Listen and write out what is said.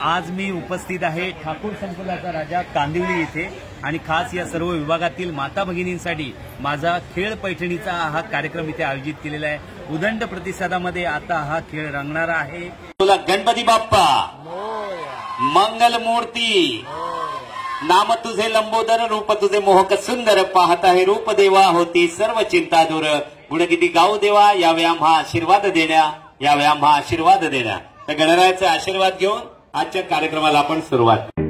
आज मी उपस्थित आहे ठाकूर संकुलाचा राजा कांदिवली येथे आणि खास या सर्व विभागातील माता भगिनींसाठी माझा खेळ पैठणीचा हा कार्यक्रम इथे आयोजित केलेला आहे। उदंड प्रतिसादामध्ये आता हा खेळ रंगणार आहे। तुला गणपती बाप्पा मंगल मूर्ती नाम तुझे लंबोदर रूप तुझे मोहक सुंदर पाहत आहे रूप देवा होती सर्व चिंता दूर गुण किती गाऊ देवा यावे आम्हा आशीर्वाद देण्या तर गणरायाचा आशीर्वाद घेऊन आजच्या कार्यक्रमाला आपण सुरुवात